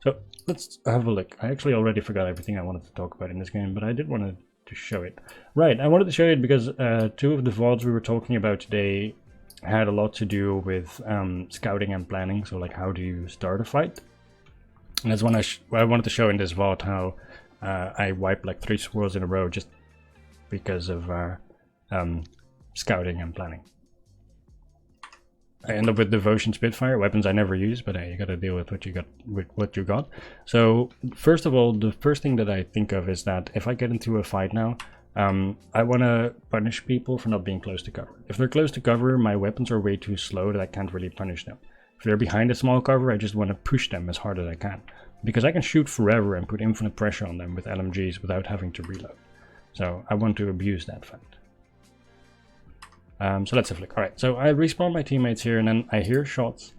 So let's have a look. I actually already forgot everything I wanted to talk about in this game, but I did want to show it. Right, I wanted to show it because two of the VODs we were talking about today had a lot to do with scouting and planning. So like, how do you start a fight? And that's when I wanted to show in this VOD how I wiped like 3 squirrels in a row just because of scouting and planning. I end up with Devotion Spitfire, weapons I never use, but you gotta deal with what you got. So first of all, the first thing that I think of is that if I get into a fight now, I want to punish people for not being close to cover. If they're close to cover, my weapons are way too slow that I can't really punish them. If they're behind a small cover, I just want to push them as hard as I can, because I can shoot forever and put infinite pressure on them with LMGs without having to reload. So I want to abuse that fact. So let's have a look. Alright, so I respawn my teammates here and then I hear shots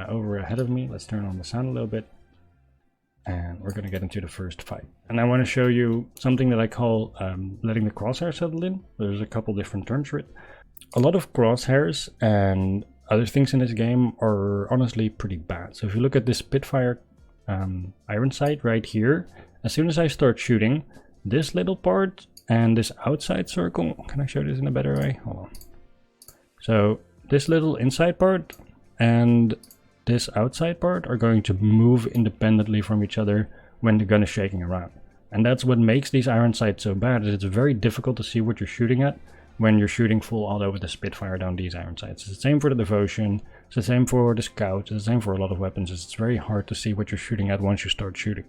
over ahead of me. Let's turn on the sound a little bit. And we're going to get into the first fight. And I want to show you something that I call letting the crosshair settle in. There's a couple different terms for it. A lot of crosshairs and other things in this game are honestly pretty bad. So if you look at this Spitfire iron sight right here, as soon as I start shooting, this little part and this outside circle, can I show this in a better way? Hold on. So this little inside part and this outside part are going to move independently from each other when the gun is shaking around. And that's what makes these iron sights so bad, is it's very difficult to see what you're shooting at when you're shooting full auto with the Spitfire down these iron sights. It's the same for the Devotion, it's the same for the Scout, it's the same for a lot of weapons. It's very hard to see what you're shooting at once you start shooting.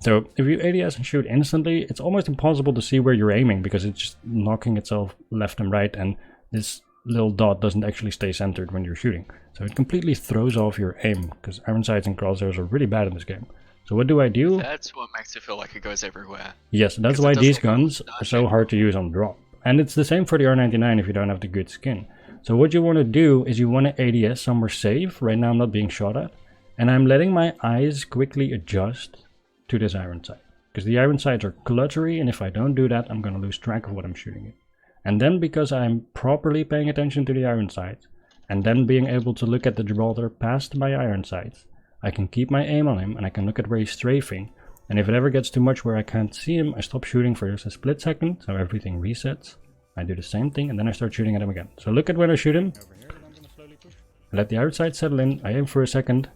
So if you ADS and shoot instantly, it's almost impossible to see where you're aiming because it's just knocking itself left and right, and this little dot doesn't actually stay centered when you're shooting. So it completely throws off your aim, because iron sights and crosshairs are really bad in this game. So what do I do? That's what makes it feel like it goes everywhere. Yes, that's why these guns are so hard to use on drop. And it's the same for the R99 if you don't have the good skin. So what you want to do is you want to ADS somewhere safe. Right now I'm not being shot at. And I'm letting my eyes quickly adjust to this iron sight. Because the iron sights are cluttery, and if I don't do that, I'm going to lose track of what I'm shooting at. And then because I'm properly paying attention to the iron sights, and then being able to look at the Gibraltar past my iron sights, I can keep my aim on him and I can look at where he's strafing. And if it ever gets too much where I can't see him, I stop shooting for just a split second, so everything resets. I do the same thing and then I start shooting at him again. So look at when I shoot him. Let the iron sight settle in, I aim for a second.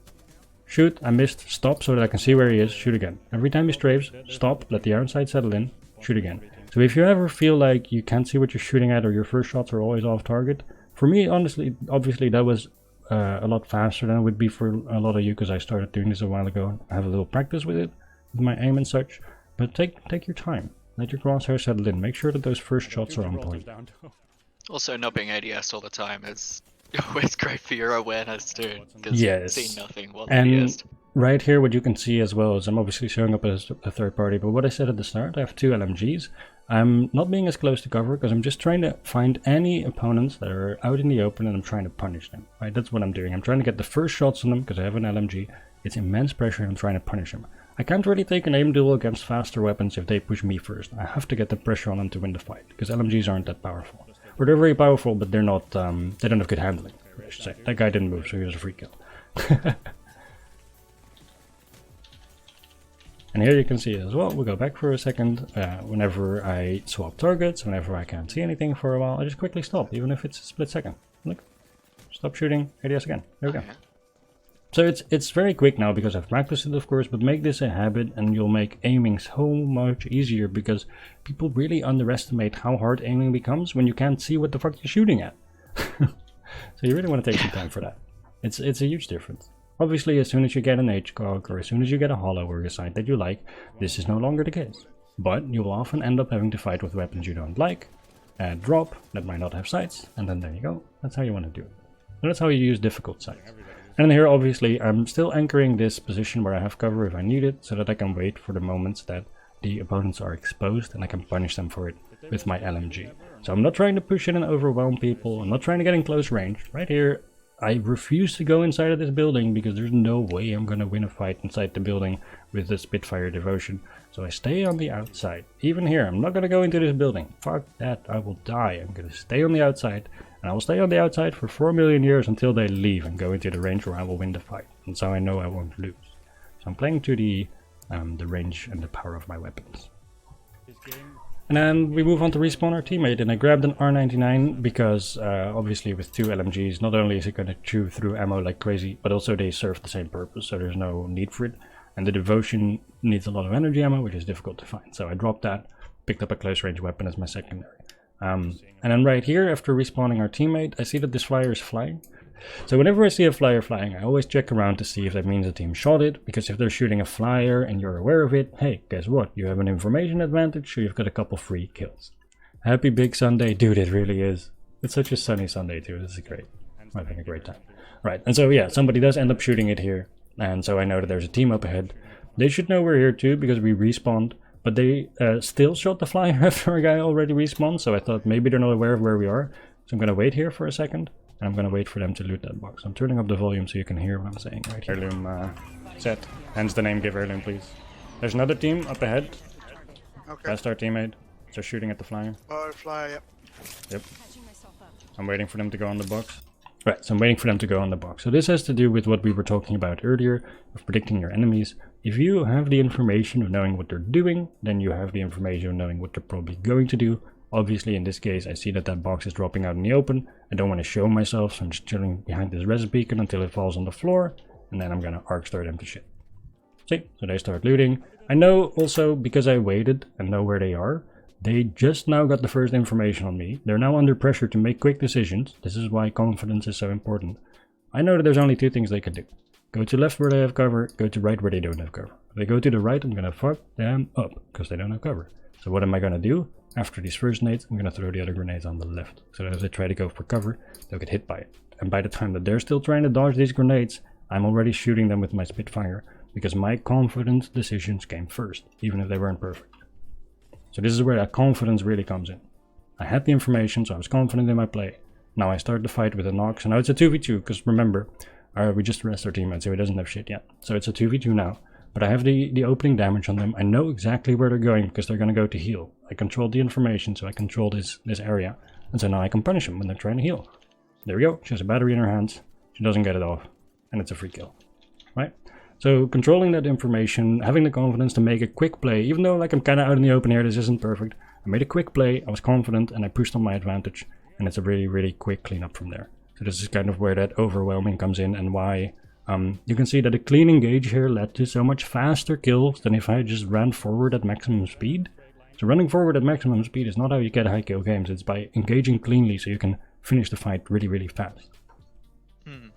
Shoot, I missed, stop so that I can see where he is, shoot again. Every time he strafes, stop, let the iron sight settle in, shoot again. So if you ever feel like you can't see what you're shooting at or your first shots are always off target, for me, honestly, obviously that was a lot faster than it would be for a lot of you, because I started doing this a while ago. I have a little practice with it, with my aim and such, but take your time. Let your crosshair settle in. Make sure that those first shots are on point. Also, not being ADS all the time is always great for your awareness too, because yes. you see nothing while and ADS. Right here, what you can see as well is I'm obviously showing up as a third party, but what I said at the start, I have 2 LMGs. I'm not being as close to cover because I'm just trying to find any opponents that are out in the open and I'm trying to punish them. Right, that's what I'm doing. I'm trying to get the first shots on them because I have an LMG. It's immense pressure and I'm trying to punish them. I can't really take an aim duel against faster weapons if they push me first. I have to get the pressure on them to win the fight, because LMGs aren't that powerful. Or they're very powerful, but they're not. They don't have good handling, I should say. That guy didn't move, so he was a free kill. And here you can see as well, we'll go back for a second. Whenever I swap targets, whenever I can't see anything for a while, I just quickly stop, even if it's a split second. Look, stop shooting, ADS again, there we go. So it's very quick now because I've practiced it, of course, but make this a habit and you'll make aiming so much easier, because people really underestimate how hard aiming becomes when you can't see what the fuck you're shooting at. So you really want to take some time for that. It's a huge difference. Obviously, as soon as you get an HCOG or as soon as you get a holo or a sight that you like, this is no longer the case. But you will often end up having to fight with weapons you don't like, and drop that might not have sights, and then there you go. That's how you want to do it. And that's how you use difficult sights. And here, obviously, I'm still anchoring this position where I have cover if I need it, so that I can wait for the moments that the opponents are exposed and I can punish them for it with my LMG. So I'm not trying to push in and overwhelm people. I'm not trying to get in close range. Right here, I refuse to go inside of this building because there's no way I'm going to win a fight inside the building with the Spitfire Devotion. So I stay on the outside. Even here, I'm not going to go into this building. Fuck that, I will die. I'm going to stay on the outside. And I will stay on the outside for 4 million years until they leave and go into the range where I will win the fight. And so I know I won't lose. I'm playing to the range and the power of my weapons. And then we move on to respawn our teammate, and I grabbed an R99 because obviously with 2 LMGs, not only is it going to chew through ammo like crazy, but also they serve the same purpose, so there's no need for it. And the Devotion needs a lot of energy ammo, which is difficult to find. So I dropped that, picked up a close range weapon as my secondary. And then right here, after respawning our teammate, I see that this flyer is flying. So whenever I see a flyer flying, I always check around to see if that means the team shot it, because if they're shooting a flyer and you're aware of it, hey, guess what? You have an information advantage, so you've got a couple free kills. Happy big Sunday. Dude, it really is. It's such a sunny Sunday too. This is great. I'm having a great time. Right, and so yeah, somebody does end up shooting it here, and so I know that there's a team up ahead. They should know we're here too, because we respawned, but they still shot the flyer after a guy already respawned, so I thought maybe they're not aware of where we are. So I'm going to wait here for a second. And I'm gonna wait for them to loot that box. I'm turning up the volume so you can hear what I'm saying right here. Heirloom set. Hence the name, give heirloom please. There's another team up ahead. Okay. That's our teammate. So shooting at the flyer. Oh, flyer, yep. Yep. I'm waiting for them to go on the box. Right, so I'm waiting for them to go on the box. So this has to do with what we were talking about earlier, of predicting your enemies. If you have the information of knowing what they're doing, then you have the information of knowing what they're probably going to do. Obviously, in this case, I see that that box is dropping out in the open. I don't want to show myself, so I'm just chilling behind this res beacon until it falls on the floor, and then I'm gonna arc star them to shit. See, so they start looting. I know also, because I waited and know where they are, they just now got the first information on me. They're now under pressure to make quick decisions. This is why confidence is so important. I know that there's only 2 things they can do. Go to left where they have cover, go to right where they don't have cover. If they go to the right, I'm gonna fuck them up, because they don't have cover. So what am I gonna do? After these first nades, I'm gonna throw the other grenades on the left, so that as they try to go for cover, they'll get hit by it. And by the time that they're still trying to dodge these grenades, I'm already shooting them with my Spitfire, because my confident decisions came first, even if they weren't perfect. So this is where that confidence really comes in. I had the information, so I was confident in my play. Now I start the fight with a knock, so now it's a 2v2, because remember, we just rest our teammate, so he doesn't have shit yet. So it's a 2v2 now. But I have the opening damage on them. I know exactly where they're going because they're going to go to heal. I controlled the information, so I control this area. And so now I can punish them when they're trying to heal. There we go. She has a battery in her hands. She doesn't get it off. And it's a free kill. Right? So controlling that information, having the confidence to make a quick play. Even though like I'm kind of out in the open here, this isn't perfect. I made a quick play. I was confident and I pushed on my advantage. And it's a really, really quick cleanup from there. So this is kind of where that overwhelming comes in and why... you can see that a clean engage here led to so much faster kills than if I just ran forward at maximum speed. So running forward at maximum speed is not how you get high kill games, it's by engaging cleanly so you can finish the fight really, really fast. And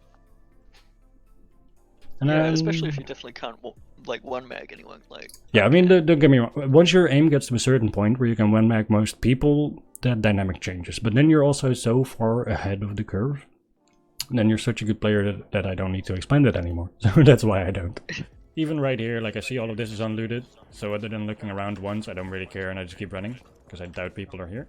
yeah, especially if you definitely can't like one mag anyone. Like yeah, I mean, don't get me wrong. Once your aim gets to a certain point where you can one mag most people, that dynamic changes. But then you're also so far ahead of the curve. Then you're such a good player that I don't need to explain that anymore. So that's why I don't. Even right here, like I see all of this is unlooted. So other than looking around once, I don't really care and I just keep running. Because I doubt people are here.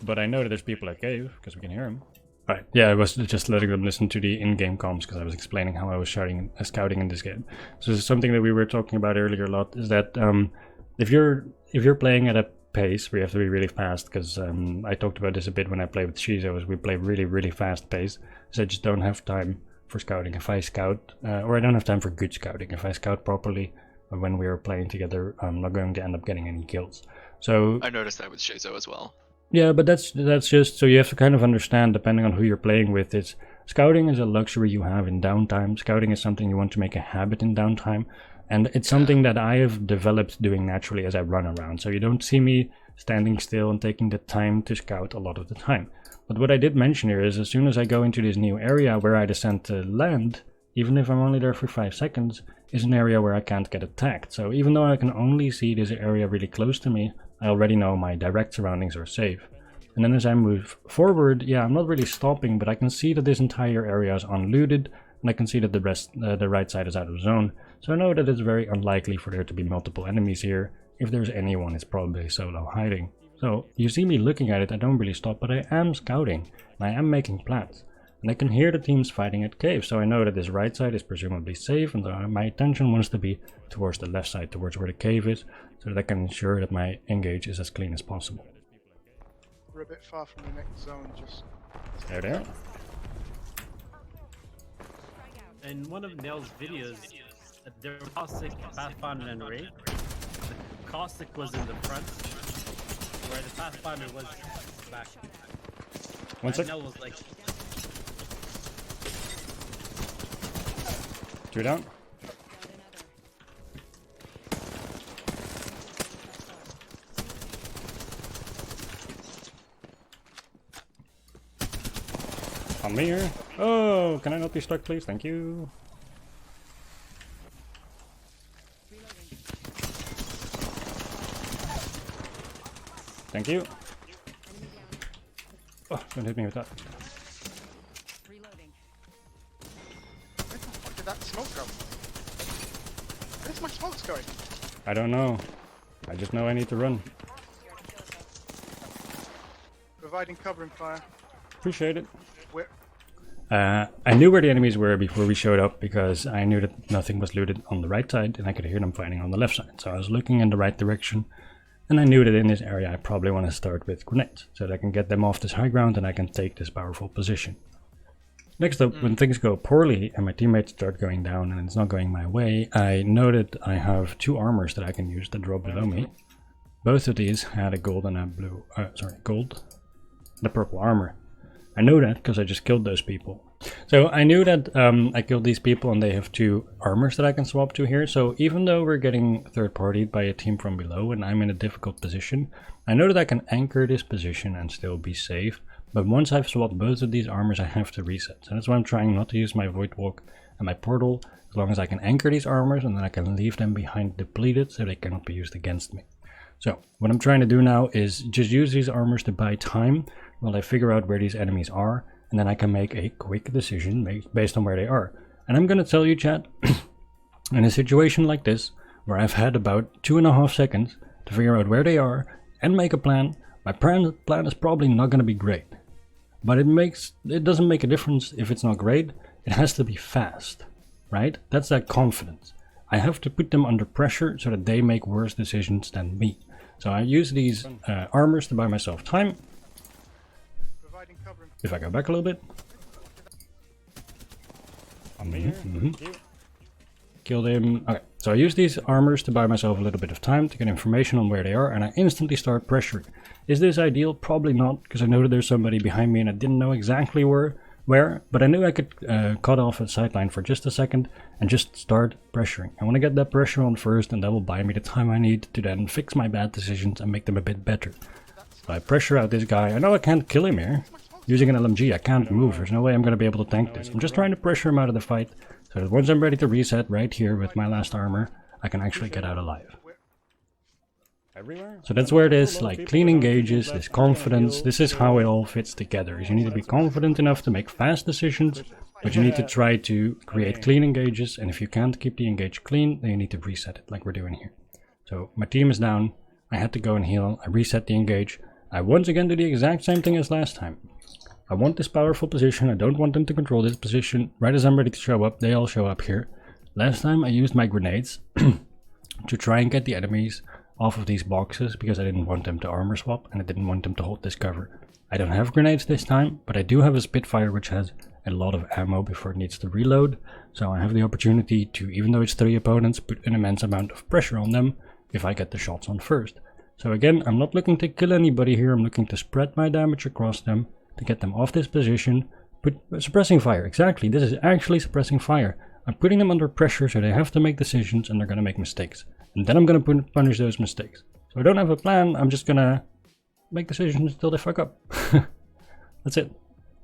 But I know that there's people at cave, because we can hear them. Right, yeah, I was just letting them listen to the in-game comms because I was explaining how I was scouting in this game. So this is something that we were talking about earlier a lot, is that if you're playing at a pace where you have to be really fast, because I talked about this a bit when I play with Shizo, is we play really, really fast pace, so I just don't have time for scouting. If I scout, or I don't have time for good scouting, if I scout properly when we are playing together, I'm not going to end up getting any kills. So I noticed that with Shizo as well. Yeah, but that's just, so you have to kind of understand, depending on who you're playing with, it's scouting is a luxury you have in downtime. Scouting is something you want to make a habit in downtime. And it's something that I have developed doing naturally as I run around. So you don't see me standing still and taking the time to scout a lot of the time. But what I did mention here is as soon as I go into this new area where I descend to land, even if I'm only there for 5 seconds, is an area where I can't get attacked. So even though I can only see this area really close to me, I already know my direct surroundings are safe. And then as I move forward, yeah, I'm not really stopping, but I can see that this entire area is unlooted, and I can see that the right side is out of zone. So I know that it's very unlikely for there to be multiple enemies here. If there's anyone, it's probably solo hiding. So you see me looking at it, I don't really stop, but I am scouting, and I am making plans. And I can hear the teams fighting at cave, so I know that this right side is presumably safe, and my attention wants to be towards the left side, towards where the cave is, so that I can ensure that my engage is as clean as possible. We're a bit far from the next zone, just... There. In one of Nell's videos, There were Caustic, Pathfinder, and Ray. The Caustic was in the front, where the Pathfinder was back. One sec. Nihil was like, Two down. On me here. Oh, can I not be stuck, please? Thank you. Thank you. Oh, don't hit me with that. Reloading. Where the fuck did that smoke go? Where's my smokes going? I don't know. I just know I need to run. Providing cover and fire. Appreciate it. Where? I knew where the enemies were before we showed up because I knew that nothing was looted on the right side and I could hear them fighting on the left side. So I was looking in the right direction and I knew that in this area I probably want to start with grenades so that I can get them off this high ground and I can take this powerful position. Next up, when things go poorly and my teammates start going down and it's not going my way, I noted I have two armors that I can use that drop below me. Both of these had a gold and a blue, gold, the purple armor. I know that because I just killed those people. So I knew that I killed these people and they have two armors that I can swap to here. So even though we're getting third-partied by a team from below and I'm in a difficult position, I know that I can anchor this position and still be safe. But once I've swapped both of these armors, I have to reset. So that's why I'm trying not to use my Void Walk and my Portal, as long as I can anchor these armors and then I can leave them behind depleted so they cannot be used against me. So what I'm trying to do now is just use these armors to buy time while I figure out where these enemies are, and then I can make a quick decision based on where they are. And I'm going to tell you, chat, in a situation like this, where I've had about 2.5 seconds to figure out where they are and make a plan, my plan is probably not going to be great. But it doesn't make a difference if it's not great, it has to be fast, right? That's that confidence. I have to put them under pressure so that they make worse decisions than me. So I use these armors to buy myself time. Providing cover and If I go back a little bit. Killed him. Okay, so I use these armors to buy myself a little bit of time to get information on where they are, and I instantly start pressuring. Is this ideal? Probably not, because I know that there's somebody behind me and I didn't know exactly where, but I knew I could cut off a sideline for just a second and just start pressuring. I want to get that pressure on first, and that will buy me the time I need to then fix my bad decisions and make them a bit better. So I pressure out this guy. I know I can't kill him here. Using an LMG, I can't move. There's no way I'm going to be able to tank this. I'm just trying to pressure him out of the fight, so that once I'm ready to reset right here with my last armor, I can actually get out alive. So that's where this like clean engages, this confidence, this is how it all fits together. You need to be confident enough to make fast decisions, but you need to try to create clean engages, and if you can't keep the engage clean, then you need to reset it like we're doing here. So my team is down, I had to go and heal, I reset the engage, I once again do the exact same thing as last time. I want this powerful position, I don't want them to control this position. Right as I'm ready to show up, they all show up here. Last time I used my grenades to try and get the enemies off of these boxes because I didn't want them to armor swap and I didn't want them to hold this cover. I don't have grenades this time, but I do have a Spitfire which has a lot of ammo before it needs to reload. So I have the opportunity to, even though it's 3 opponents, put an immense amount of pressure on them if I get the shots on first. So again, I'm not looking to kill anybody here, I'm looking to spread my damage across them, to get them off this position. Put suppressing fire, exactly, this is actually suppressing fire. I'm putting them under pressure so they have to make decisions and they're going to make mistakes. And then I'm going to punish those mistakes. So I don't have a plan, I'm just going to make decisions until they fuck up. That's it.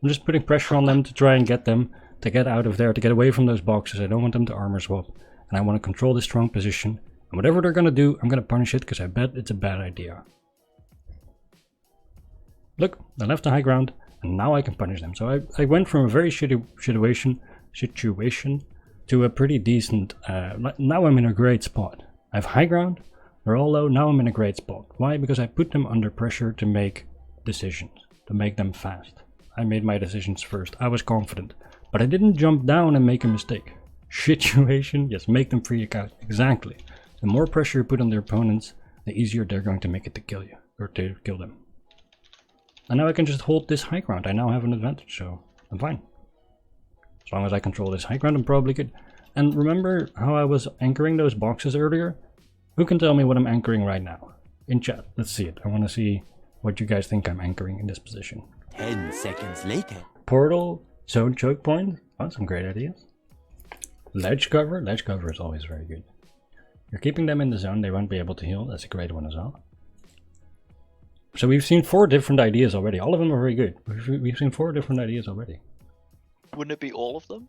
I'm just putting pressure on them to try and get them to get out of there, to get away from those boxes. I don't want them to armor swap. And I want to control this strong position. And whatever they're going to do, I'm going to punish it because I bet it's a bad idea. Look, they left the high ground and now I can punish them. So I went from a very shitty situation to a pretty decent, now I'm in a great spot. I have high ground, they're all low, now I'm in a great spot. Why? Because I put them under pressure to make decisions, to make them fast. I made my decisions first, I was confident. But I didn't jump down and make a mistake. Situation, yes, make them free account, exactly. The more pressure you put on their opponents, the easier they're going to make it to kill you, or to kill them. And now I can just hold this high ground, I now have an advantage, so I'm fine. As long as I control this high ground, I'm probably good. And remember how I was anchoring those boxes earlier? Who can tell me what I'm anchoring right now? In chat, let's see it. I want to see what you guys think I'm anchoring in this position. 10 seconds later. Portal, zone choke point. Oh, some great ideas. Ledge cover. Ledge cover is always very good. You're keeping them in the zone, they won't be able to heal. That's a great one as well. So we've seen 4 different ideas already. All of them are very good. We've seen 4 different ideas already. Wouldn't it be all of them?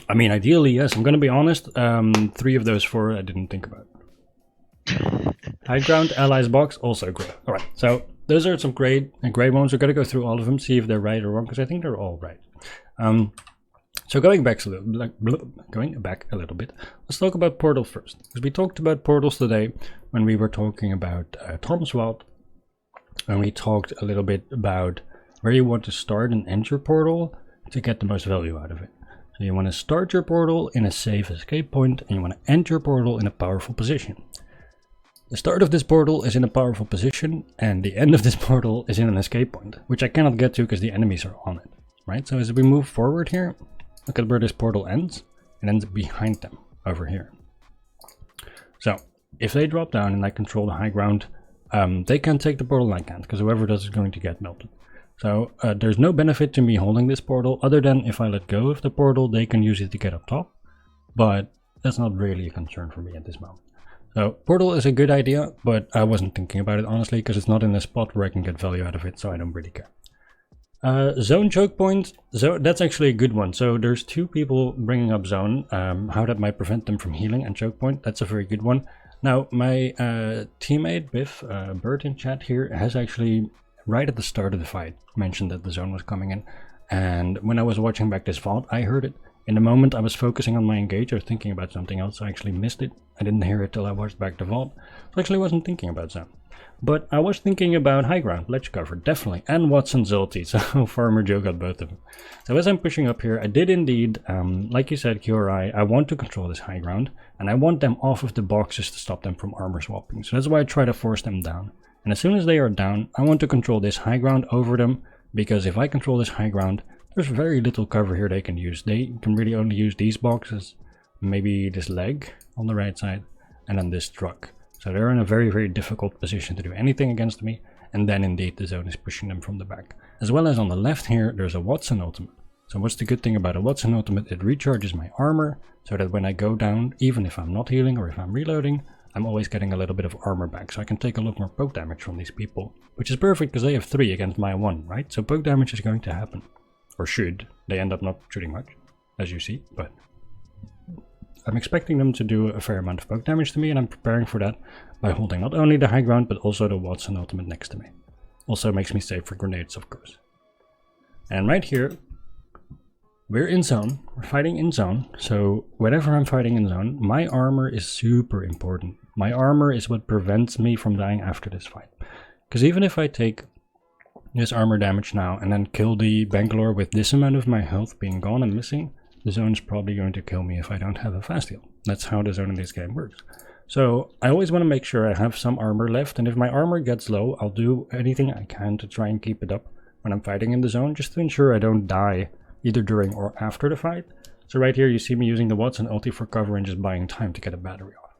I mean, ideally, yes. I'm going to be honest. 3 of those 4 I didn't think about. High ground, allies box, also great. Alright, so those are some great ones. We're going to go through all of them, see if they're right or wrong, because I think they're all right. So going back a little bit, let's talk about portal first. Because we talked about portals today when we were talking about Tom's Vault, and we talked a little bit about where you want to start and end your portal to get the most value out of it. So you want to start your portal in a safe escape point, and you want to end your portal in a powerful position. The start of this portal is in a powerful position, and the end of this portal is in an escape point, which I cannot get to because the enemies are on it. Right? So as we move forward here, look at where this portal ends. It ends behind them, over here. So, if they drop down and I control the high ground, they can't take the portal and I can't, because whoever does is going to get melted. So, there's no benefit to me holding this portal, other than if I let go of the portal, they can use it to get up top. But that's not really a concern for me at this moment. So, portal is a good idea, but I wasn't thinking about it, honestly, because it's not in a spot where I can get value out of it, so I don't really care. Zone choke point, that's actually a good one. So there's 2 people bringing up zone, how that might prevent them from healing, and choke point, that's a very good one. Now my teammate Biff, Bert in chat here, has actually right at the start of the fight mentioned that the zone was coming in, and when I was watching back this vault I heard it. In the moment I was focusing on my engage, I was thinking about something else, I actually missed it. I didn't hear it till I watched back the vault, so I actually wasn't thinking about zone. But I was thinking about high ground, ledge cover, definitely, and Watson's ulti, so Farmer Joe got both of them. So as I'm pushing up here, I did indeed, like you said, QRI, I want to control this high ground, and I want them off of the boxes to stop them from armor swapping. So that's why I try to force them down. And as soon as they are down, I want to control this high ground over them, because if I control this high ground, there's very little cover here they can use. They can really only use these boxes, maybe this leg on the right side, and then this truck. So they're in a very, very difficult position to do anything against me, and then indeed the zone is pushing them from the back. As well as on the left here, there's a Watson ultimate. So what's the good thing about a Watson ultimate? It recharges my armor, so that when I go down, even if I'm not healing or if I'm reloading, I'm always getting a little bit of armor back, so I can take a lot more poke damage from these people. Which is perfect, because they have 3 against my 1, right? So poke damage is going to happen. Or should. They end up not shooting much, as you see, but I'm expecting them to do a fair amount of poke damage to me, and I'm preparing for that by holding not only the high ground, but also the Watson ultimate next to me. Also makes me safe for grenades, of course. And right here, we're in zone. We're fighting in zone. So whenever I'm fighting in zone, my armor is super important. My armor is what prevents me from dying after this fight. Because even if I take this armor damage now and then kill the Bangalore with this amount of my health being gone and missing, the zone is probably going to kill me if I don't have a fast heal. That's how the zone in this game works. So I always want to make sure I have some armor left, and if my armor gets low, I'll do anything I can to try and keep it up when I'm fighting in the zone, just to ensure I don't die either during or after the fight. So right here you see me using the Watson ulti for cover and just buying time to get a battery off.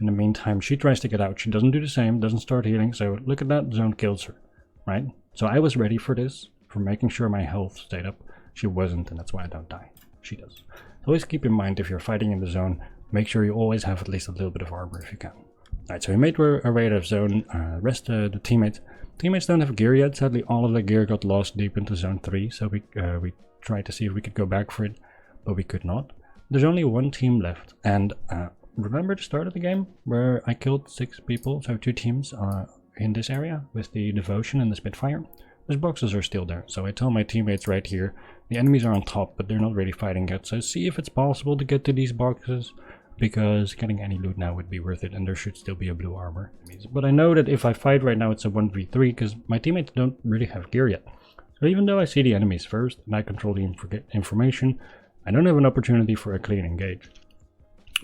In the meantime, she tries to get out. She doesn't do the same, doesn't start healing, so look at that, the zone kills her, right? So I was ready for this, for making sure my health stayed up. She wasn't, and that's why I don't die. She does. So always keep in mind, if you're fighting in the zone, make sure you always have at least a little bit of armor if you can. Alright, so we made our way out of zone. Rest the teammates. Teammates don't have gear yet. Sadly, all of the gear got lost deep into zone 3, so we tried to see if we could go back for it, but we could not. There's only 1 team left, and remember the start of the game where I killed 6 people, so 2 teams in this area with the Devotion and the Spitfire? Those boxes are still there, so I tell my teammates right here, the enemies are on top, but they're not really fighting yet, so see if it's possible to get to these boxes, because getting any loot now would be worth it, and there should still be a blue armor. But I know that if I fight right now, it's a 1v3, because my teammates don't really have gear yet. So even though I see the enemies first, and I control the information, I don't have an opportunity for a clean engage.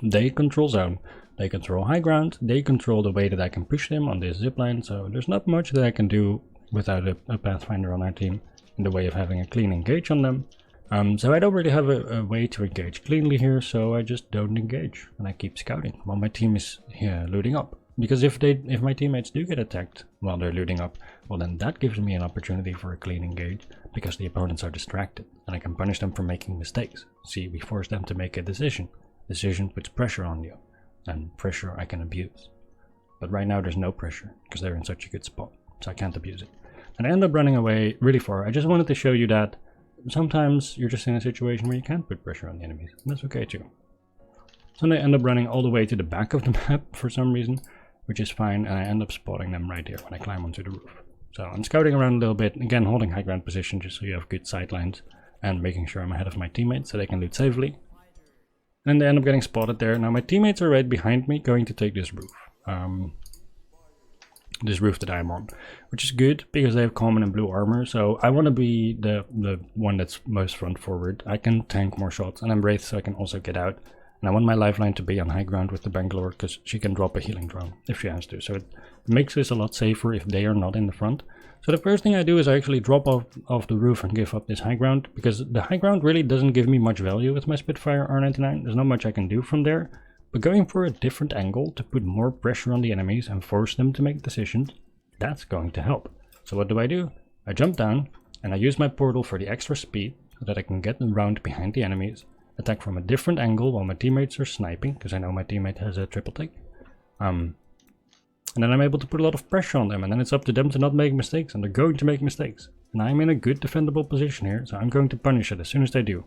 They control zone, they control high ground, they control the way that I can push them on this zipline, so there's not much that I can do without a Pathfinder on our team in the way of having a clean engage on them. So I don't really have a way to engage cleanly here, so I just don't engage and I keep scouting while my team is looting up. Because if my teammates do get attacked while they're looting up, well then that gives me an opportunity for a clean engage because the opponents are distracted and I can punish them for making mistakes. See, we force them to make a decision. Decision puts pressure on you, and pressure I can abuse. But right now there's no pressure because they're in such a good spot, so I can't abuse it. And I end up running away really far. I just wanted to show you that sometimes you're just in a situation where you can't put pressure on the enemies, and that's okay too. So I end up running all the way to the back of the map for some reason, which is fine, and I end up spotting them right here when I climb onto the roof. So I'm scouting around a little bit, again holding high ground position just so you have good sight lines, and making sure I'm ahead of my teammates so they can loot safely. And they end up getting spotted there. Now my teammates are right behind me going to take this roof. This roof that I'm on, which is good because they have common and blue armor, so I want to be the one that's most front forward. I can tank more shots, and I'm Wraith, so I can also get out. And I want my lifeline to be on high ground with the Bangalore because she can drop a healing drone if she has to, so it makes this a lot safer if they are not in the front. So the first thing I do is I actually drop off the roof and give up this high ground, because the high ground really doesn't give me much value with my Spitfire R99. There's not much I can do from there. But going for a different angle to put more pressure on the enemies and force them to make decisions, that's going to help. So what do? I jump down and I use my portal for the extra speed so that I can get around behind the enemies, attack from a different angle while my teammates are sniping, because I know my teammate has a triple take. And then I'm able to put a lot of pressure on them, and then it's up to them to not make mistakes, and they're going to make mistakes. And I'm in a good defendable position here, so I'm going to punish it as soon as they do.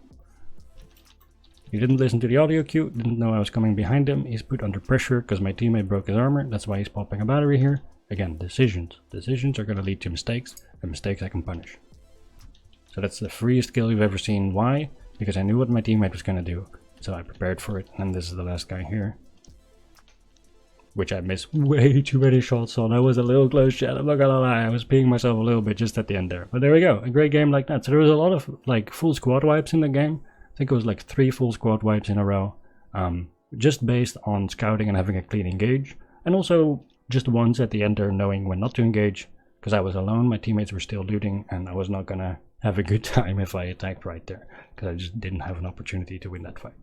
He didn't listen to the audio cue, didn't know I was coming behind him. He's put under pressure because my teammate broke his armor. That's why he's popping a battery here. Again, decisions. Decisions are going to lead to mistakes, and mistakes I can punish. So that's the freest kill you've ever seen. Why? Because I knew what my teammate was going to do, so I prepared for it. And this is the last guy here, which I missed way too many shots on. I was a little close, chat. I'm not gonna lie. I was peeing myself a little bit just at the end there. But there we go. A great game like that. So there was a lot of like full squad wipes in the game. I think it was like 3 full squad wipes in a row, just based on scouting and having a clean engage, and also just once at the end there knowing when not to engage, because I was alone, my teammates were still looting, and I was not gonna have a good time if I attacked right there, because I just didn't have an opportunity to win that fight.